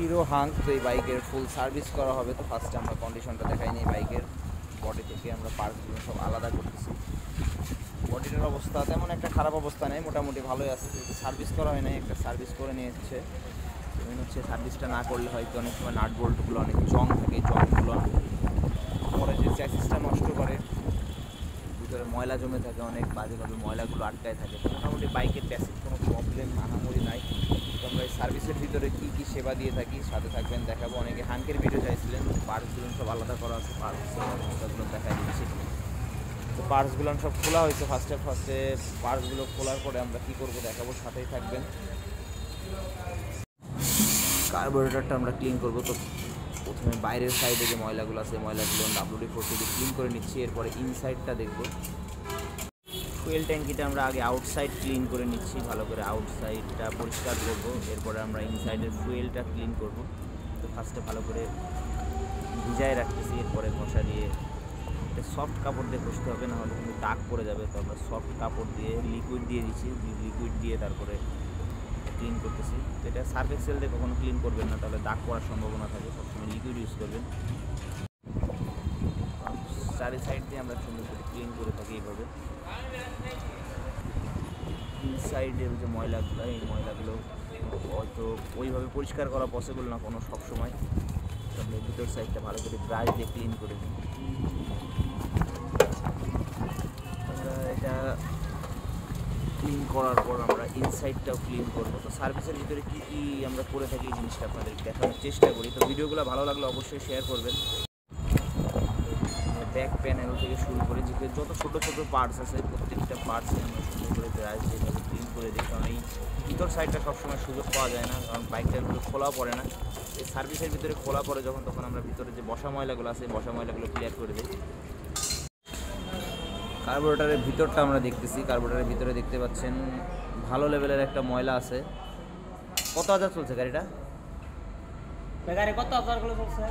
Hero hunk. তো এই বাইকের ফুল সার্ভিস করা হবে। তো ফার্স্টে আমরা কন্ডিশনটা দেখাই নিই বাইকের। বডি থেকে আমরা পার্টসগুলো সব আলাদা করতেছি। বডিটার অবস্থা তেমন একটা খারাপ অবস্থা নেই, মোটামুটি ভালোই আছে। যেহেতু সার্ভিস করা হয় নাই, একটা সার্ভিস করে নিয়েছে। মেন হচ্ছে সার্ভিসটা না করলে হয়তো অনেক সময় নাট বোল্টগুলো অনেক জং থাকে, জংগুলো পরে যে চ্যাসিসটা নষ্ট করে, ভিতরে ময়লা জমে থাকে, অনেক বাজেভাবে ময়লাগুলো আটকায় থাকে। মোটামুটি বাইকের চ্যাসিস কোনো প্রবলেম আনামরি নাই। তো আমরা এই সার্ভিসের ভিতরে কী কী সেবা দিয়ে থাকি সাথে থাকবেন, দেখাবো। অনেকে হাঙ্কের ভিডিও চাইছিলেন, পার্টসগুলো সব আলাদা করা আছে, পার্টসগুলো দেখাই দিচ্ছি। তো পার্টসগুলো সব খোলা হয়েছে। ফার্স্টে পার্টসগুলো খোলার পরে আমরা কী করবো দেখাবো, সাথেই থাকবেন। কার্বোরেটরটা আমরা ক্লিন করবো। তো প্রথমে বাইরের সাইডে যে ময়লাগুলো আছে, ময়লাগুলো WD-40 দিয়ে ক্লিন করে নিচ্ছি। এরপরে ইনসাইডটা দেখবো। ফুয়েল ট্যাঙ্কিটা আমরা আগে আউটসাইড ক্লিন করে নিচ্ছি, ভালো করে আউটসাইডটা পরিষ্কার করব। এরপরে আমরা ইনসাইডের ফুয়েলটা ক্লিন করব। তো ফার্স্টে ভালো করে ভিজায় রাখতেছি, এরপরে ঘষা দিয়ে একটা সফট কাপড় দিয়ে ঘষতে হবে, না হলে কিন্তু দাগ পড়ে যাবে। তো আমরা সফট কাপড় দিয়ে লিকুইড দিয়ে দিচ্ছি, লিকুইড দিয়ে তারপরে ক্লিন করতেছি। তো এটা সার্ফ এক্সেল দিয়ে কখনো ক্লিন করবেন না, তাহলে দাগ পড়ার সম্ভাবনা থাকে। সবসময় লিকুইড ইউজ করবেন। চারি সাইড দিয়ে আমরা সুন্দর করে ক্লিন করে থাকি এইভাবে। ইনসাইডের যে ময়লাগুলো, এই ময়লাগুলো হয়তো ওইভাবে পরিষ্কার করা পসিবল না কোনো সবসময়। আমরা ভিতর সাইডটা ভালো করে ব্রাশ দিয়ে ক্লিন করে দিই। আমরা এটা ক্লিন করার পর আমরা ইনসাইডটাও ক্লিন করবো। তো সার্ভিসের ভিতরে কী কী আমরা করে থাকি এই জিনিসটা আপনাদের দেখানোর চেষ্টা করি। তো ভিডিওগুলো ভালো লাগলে অবশ্যই শেয়ার করবেন। ব্যাক প্যানেল থেকে শুরু করে যে যত ছোটো ছোটো পার্টস আছে, প্রত্যেকটা পার্টসে আমরা সুন্দর করে ব্রাশ দিয়ে ক্লিন করে দিই। কারণ এই ভিতর সাইডটা সবসময় সুযোগ পাওয়া যায় না, কারণ বাইকটাগুলো খোলাও পড়ে না। এই সার্ভিসের ভিতরে খোলা পড়ে যখন, তখন আমরা ভিতরে যে বসা ময়লাগুলো আছে, বসা ময়লাগুলো ক্লিয়ার করে দিই। কার্বোরেটরের ভিতরটা আমরা দেখতেছি। কার্বোরেটরের ভিতরে দেখতে পাচ্ছেন ভালো লেভেলের একটা ময়লা আছে। কত হাজার চলছে গাড়িটা? গাড়ি কত হাজার করে চলছে?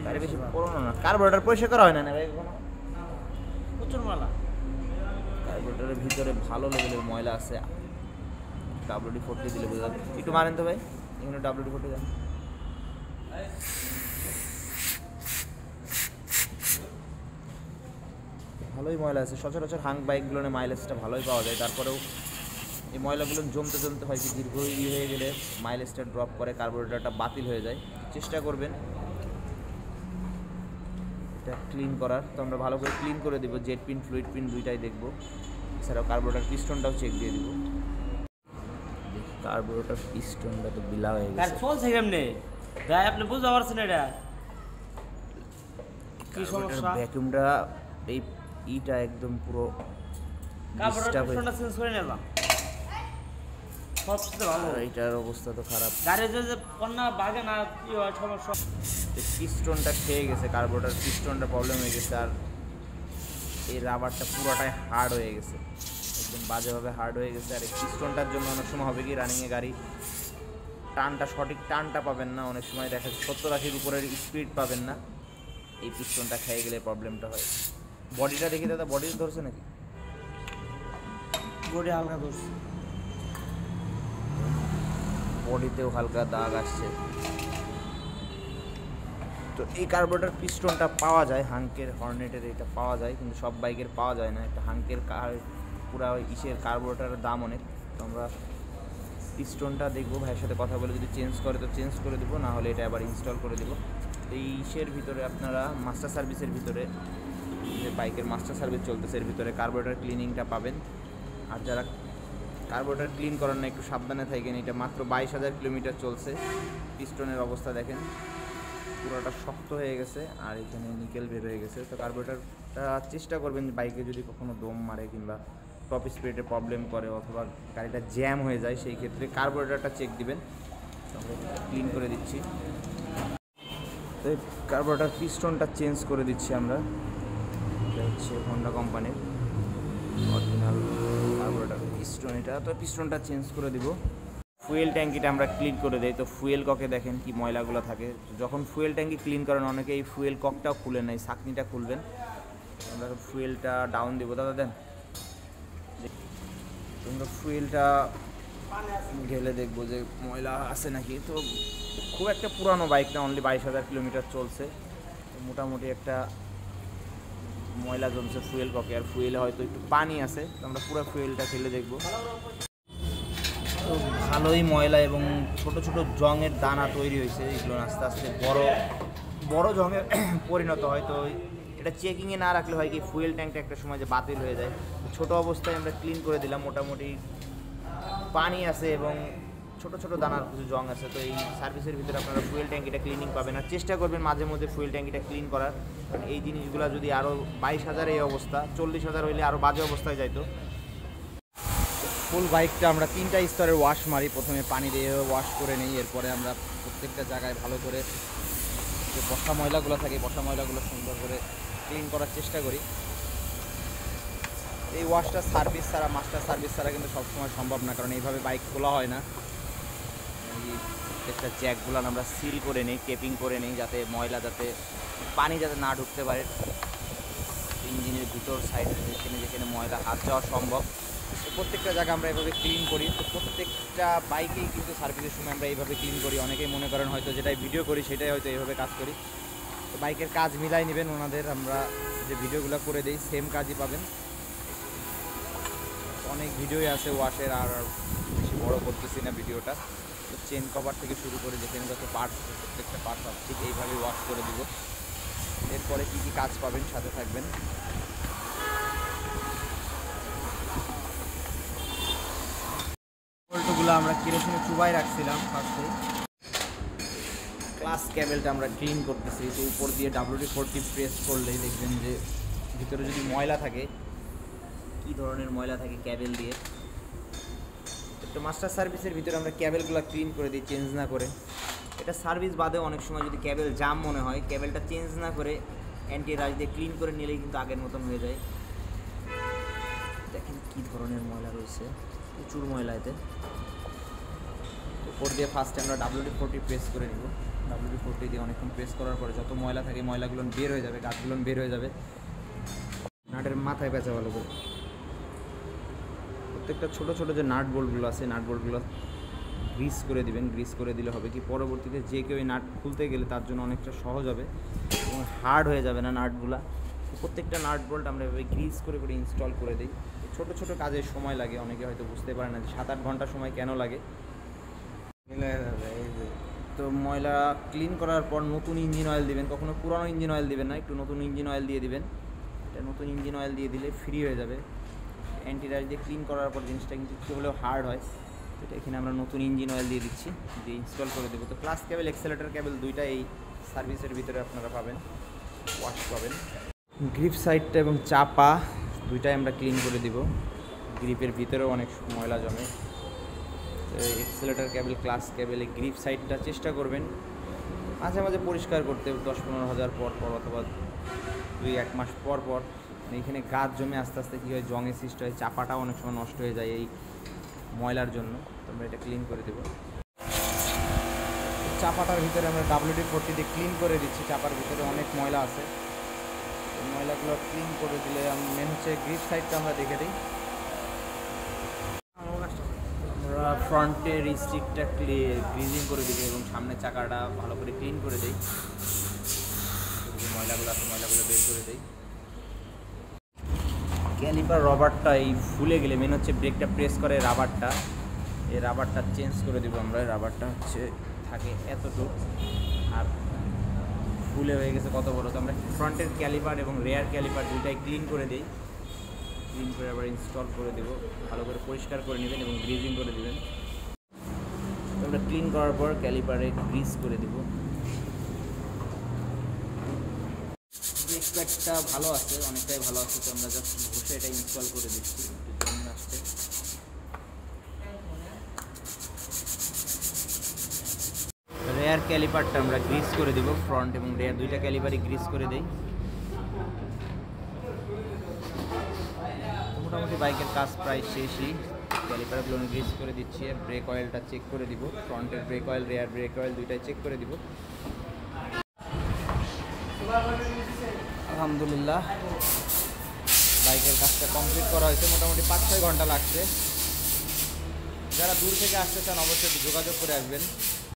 গাড়ি বেশি পুরোনো না। কার্বোরেটর পরিষ্কার করা হয় না ভাই কোনো? প্রচুর ময়লা। কার্বোরেটরের ভিতরে ভালো লেভেলের ময়লা আছে। WD-40 দিলে বোঝা যাবে। একটু মারেন তো ভাই, এখানে WD-40 দেন। ভালোই ময়লা আছে। সচরাচর হাঙ্ক বাইকগুলোর মাইলেজটা ভালোই পাওয়া যায়। তারপরেও এই ময়লাগুলো জমতে জমতে হয় কি দীর্ঘ হয়ে গেলে মাইলেজটা ড্রপ করে, কার্বোরেটরটা বাতিল হয়ে যায়। চেষ্টা করবেন এটা ক্লিন করার। তো আমরা ভালো করে ক্লিন করে দেবো। জেট পিন, ফ্লুইড পিন দুইটাই দেখবো। এছাড়াও কার্বোরেটর পিস্টনটাও চেক দিয়ে দিব। কার্বোরেটর পিস্টনটা তো বিলা হয়ে গেছে। চলছে কেমনে ভাই, আপনি বুঝতে পারছেন এটা কি সমস্যা? ভ্যাকুয়ামটা এই ইটা একদম পুরো কার্বোরেটরটা চেঞ্জ করে নিলাম। সবচেয়ে ভালো, এটার অবস্থা তো খারাপ। গাড়ি যে পণ্যা বাগে না কি হয় সমস্যা। পিস্টনটা খেয়ে গেছে, কার্বোরেটর পিস্টনটা প্রবলেম হয়ে গেছে। আর এই রাবারটা পুরোটাই হার্ড হয়ে গেছে, একদম বাজেভাবে হার্ড হয়ে গেছে। আর এই পিস্টনটার জন্য অনেক সময় হবে কি রানিংয়ে গাড়ি টানটা, সঠিক টানটা পাবেন না। অনেক সময় দেখা যাচ্ছে 70-80 উপরের স্পিড পাবেন না। এই পিস্টনটা খেয়ে গেলে প্রবলেমটা হয়। বডিটা দেখি দাদা, বডি ধরছে নাকি? বডি হালকা ধরছে, বডিতেও হালকা দাগ আসছে। তো এই কার্বোরেটর পিস্টনটা পাওয়া যায় হাঙ্কের, হর্নেটের এটা পাওয়া যায়, কিন্তু সব বাইকের পাওয়া যায় না। একটা হাঙ্কের পুরা ইসের কার্বোরেটরের দাম অনেক। তো আমরা পিস্টনটা দেখবো, ভাইয়ের সাথে কথা বলে যদি চেঞ্জ করে তো চেঞ্জ করে দেবো, না হলে এটা আবার ইনস্টল করে দেবো। এই ইসের ভিতরে আপনারা মাস্টার সার্ভিসের ভিতরে, যে বাইকের মাস্টার সার্ভিস চলতেছে এর ভিতরে কার্বোরেটর ক্লিনিংটা পাবেন। আর যারা কার্বোরেটর ক্লিন করার না একটু সাবধানে থাকেন। এটা মাত্র 22,000 কিলোমিটার চলছে। পিস্টনের অবস্থা দেখেন, পুরোটা শক্ত হয়ে গেছে আর এখানে নিকেল বের হয়ে গেছে। তো কার্বোরেটরটা চেষ্টা করবেন বাইকে যদি কখনো দম মারে কিংবা টপ স্পিডে প্রবলেম করে অথবা গাড়িটা জ্যাম হয়ে যায়, সেই ক্ষেত্রে কার্বোরেটরটা চেক দিবেন। আমরা ক্লিন করে দিচ্ছি। তো এই কার্বোরেটর পিস্টনটা চেঞ্জ করে দিচ্ছি আমরা। এটা হচ্ছে হোন্ডা কোম্পানির অরিজিনাল কার্বোরেটর পিস্টন এটা। তো পিস্টনটা চেঞ্জ করে দিব। ফুয়েল ট্যাঙ্কিটা আমরা ক্লিন করে দেই। তো ফুয়েল ককে দেখেন কি ময়লাগুলো থাকে। যখন ফুয়েল ট্যাঙ্কি ক্লিন করেন অনেকে এই ফুয়েল ককটাও খুলে নেয়, ছাঁকনিটা খুলবেন। আমরা ফুয়েলটা ডাউন দেবো। দাদা দেন। তোমরা ফুয়েলটা ঢেলে দেখবো যে ময়লা আছে নাকি। তো খুব একটা পুরানো বাইক না, অনলি 22,000 কিলোমিটার চলছে। মোটামুটি একটা ময়লা জমছে ফুয়েল ককে, আর ফুয়েলে হয়তো একটু পানি আছে। তো আমরা পুরো ফুয়েলটা ঢেলে দেখবো। তো ভালোই ময়লা এবং ছোট ছোট জংয়ের দানা তৈরি হয়েছে, এগুলো আস্তে আস্তে বড় বড় জংয়ে পরিণত হয়। তো এটা চেকিংয়ে না রাখলে হয় কি ফুয়েল ট্যাঙ্কটা একটা সময় যে বাতিল হয়ে যায়। ছোট অবস্থায় আমরা ক্লিন করে দিলাম, মোটামুটি পানি আছে এবং ছোট ছোট দানার কিছু জং আছে। তো এই সার্ভিসের ভিতরে আপনারা ফুয়েল ট্যাঙ্কিটা ক্লিনিং পাবেন। আর চেষ্টা করবেন মাঝে মধ্যে ফুয়েল ট্যাঙ্কিটা ক্লিন করার, কারণ এই জিনিসগুলো যদি আরও 22,000 এই অবস্থা, 40,000 হইলে আরও বাজে অবস্থায় যাইতো। ফুল বাইকটা আমরা 3টা স্তরের ওয়াশ মারি, প্রথমে পানি দিয়ে ওয়াশ করে নিই, এরপরে আমরা প্রত্যেকটা জায়গায় ভালো করে যে বসা ময়লাগুলো থাকে বসা ময়লাগুলো সুন্দর করে ক্লিন করার চেষ্টা করি। এই ওয়াশটা সার্ভিস ছাড়া, মাস্টার সার্ভিস ছাড়া কিন্তু সবসময় সম্ভব না, কারণ এইভাবে বাইক খোলা হয় না। এই প্রত্যেকটা জ্যাকগুলো আমরা সিল করে নিই, টেপিং করে নিই, যাতে ময়লা যাতে পানি যাতে না ঢুকতে পারে ইঞ্জিনের ভিতর সাইডে, যেখানে যেখানে ময়লা হাত যাওয়া সম্ভব। তো প্রত্যেকটা জায়গা আমরা এভাবে ক্লিন করি। তো প্রত্যেকটা বাইকেই কিন্তু সার্ভিসের সময় আমরা এইভাবে ক্লিন করি। অনেকেই মনে করেন হয়তো যেটাই ভিডিও করি সেটাই হয়তো এইভাবে কাজ করি। তো বাইকের কাজ মিলাই নেবেন, ওনাদের আমরা যে ভিডিওগুলো করে দিই সেম কাজই পাবেন। অনেক ভিডিওই আছে ওয়াশের, আর বেশি বড় করতেছি না ভিডিওটা। তো চেন কভার থেকে শুরু করে যেখানে যত পার্টস আছে প্রত্যেকটা পার্ট ঠিক এইভাবে ওয়াশ করে দিব। এরপরে কী কী কাজ পাবেন সাথে থাকবেন। বোল্টগুলো আমরা কেরোসিনে চুবাই রাখছিলাম ফার্স্টে। ক্লাস ক্যাবেলটা আমরা ক্লিন করতেছি। তো উপর দিয়ে WD-40 প্রেস করলেই দেখবেন যে ভিতরে যদি ময়লা থাকে, কী ধরনের ময়লা থাকে ক্যাবেল দিয়ে। তো মাস্টার সার্ভিসের ভিতরে আমরা ক্যাবেলগুলো ক্লিন করে দিই চেঞ্জ না করে। এটা সার্ভিস বাদে অনেক সময় যদি ক্যাবেল জাম মনে হয়, ক্যাবেলটা চেঞ্জ না করে অ্যান্টি রাশ দিয়ে ক্লিন করে নিলেই কিন্তু আগের মতন হয়ে যায়। দেখেন কী ধরনের ময়লা রয়েছে, প্রচুর ময়লা এতে। উপর দিয়ে ফার্স্টে আমরা WD-40 প্রেস করে নিব। WD-40 দিয়ে অনেকক্ষণ প্রেস করার পরে যত ময়লা থাকে ময়লাগুলো বের হয়ে যাবে, গাছগুলো বের হয়ে যাবে। নাটের মাথায় পেঁচা ভালো করে প্রত্যেকটা ছোটো ছোটো যে নাট বোল্টগুলো আছে নাট বোল্টগুলো গ্রিস করে দিবেন। গ্রিস করে দিলে হবে কি পরবর্তীতে যে কেউ এই নাট খুলতে গেলে তার জন্য অনেকটা সহজ হবে এবং হার্ড হয়ে যাবে না নাটগুলা। প্রত্যেকটা নাট বোল্ট আমরা এভাবে গ্রিস করে করে ইনস্টল করে দিই। ছোটো ছোটো কাজের সময় লাগে, অনেকে হয়তো বুঝতে পারে না যে 7-8 ঘন্টা সময় কেন লাগে। তো ময়লা ক্লিন করার পর নতুন ইঞ্জিন অয়েল দিবেন, কখনো পুরানো ইঞ্জিন অয়েল দিবেন না, একটু নতুন ইঞ্জিন অয়েল দিয়ে দিবেন। এটা নতুন ইঞ্জিন অয়েল দিয়ে দিলে ফ্রি হয়ে যাবে। অ্যান্টি রাশ দিয়ে ক্লিন করার পর জিনিসটা কিন্তু একটু হলেও হার্ড হয়। এটা এখানে আমরা নতুন ইঞ্জিন অয়েল দিয়ে দিচ্ছি, দিয়ে ইনস্টল করে দেবো। তো ক্লাস ক্যাবেল এক্সেলেটর ক্যাবেল দুইটা এই সার্ভিসের ভিতরে আপনারা পাবেন, ওয়াশ পাবেন। গ্রিপ সাইডটা এবং চাপা দুইটাই আমরা ক্লিন করে দিব। গ্রিপের ভিতরেও অনেক ময়লা জমে। তো এক্সেলেটর ক্যাবেল ক্লাস ক্যাবেল এই গ্রিপ সাইডটা চেষ্টা করবেন মাঝে মাঝে পরিষ্কার করতে, 10-15 হাজার পর পর অথবা 2-1 মাস পর পর। এখানে গাছ জমে আস্তে আস্তে কী হয় জঙের সৃষ্টি হয়, চাপাটাও অনেক সময় নষ্ট হয়ে যায় এই ময়লার জন্য। তো আমরা এটা ক্লিন করে দেবো। চাপাটার ভিতরে আমরা WD-40 দিয়ে ক্লিন করে দিচ্ছি। চাপার ভিতরে অনেক ময়লা আছে, এই ময়লাগুলো ক্লিন করে দিলে মেন হচ্ছে গ্রিপ সাইডটা আমরা দেখে দিই। আমরা ফ্রন্টের স্টিকটা গ্রিজিং করে দিই এবং সামনের চাকাটা ভালো করে ক্লিন করে দিই। ময়লাগুলো আছে ময়লাগুলো বের করে দিই। ক্যালিপার রবারটা এই ফুলে গেলে মেন হচ্ছে ব্রেকটা প্রেস করে রাবারটা, এই রাবারটা চেঞ্জ করে দেবো আমরা। রাবারটা হচ্ছে থাকে এতটুকু আর ফুলে হয়ে গেছে কত বড়। তো আমরা ফ্রন্টের ক্যালিপার এবং রেয়ার ক্যালিপার দুইটাই ক্লিন করে দিই। ক্লিন করে আবার ইনস্টল করে দেবো, ভালো করে পরিষ্কার করে নেবেন এবং গ্রিজিং করে দেবেন। তো আমরা ক্লিন করার পর ক্যালিপারে গ্রিজ করে দেবো। ব্রেক প্যাডটা ভালো আছে, অনেকটাই ভালো আছে। তো আমরা জাস্ট ঘষে এটা ইনস্টল করে দিচ্ছি, একটু আসছে। রেয়ার ক্যালিপারটা আমরা গ্রিজ করে দিব, ফ্রন্ট এবং রেয়ার দুইটা ক্যালিপারই গ্রিজ করে দেই। মোটামুটি বাইকের কাজ প্রায় শেষই। ক্যালিপারগুলো গ্রিজ করে দিচ্ছি। ব্রেক অয়েলটা চেক করে দিব, ফ্রন্টের break oil rare break oil দুইটাই চেক করে দিব। আলহামদুলিল্লাহ বাইকের কাজটা কমপ্লিট করা হয়েছে। মোটামুটি 5-6 ঘন্টা লাগছে। যারা দূর থেকে আসতে চান অবশ্যই যোগাযোগ করে আসবেন।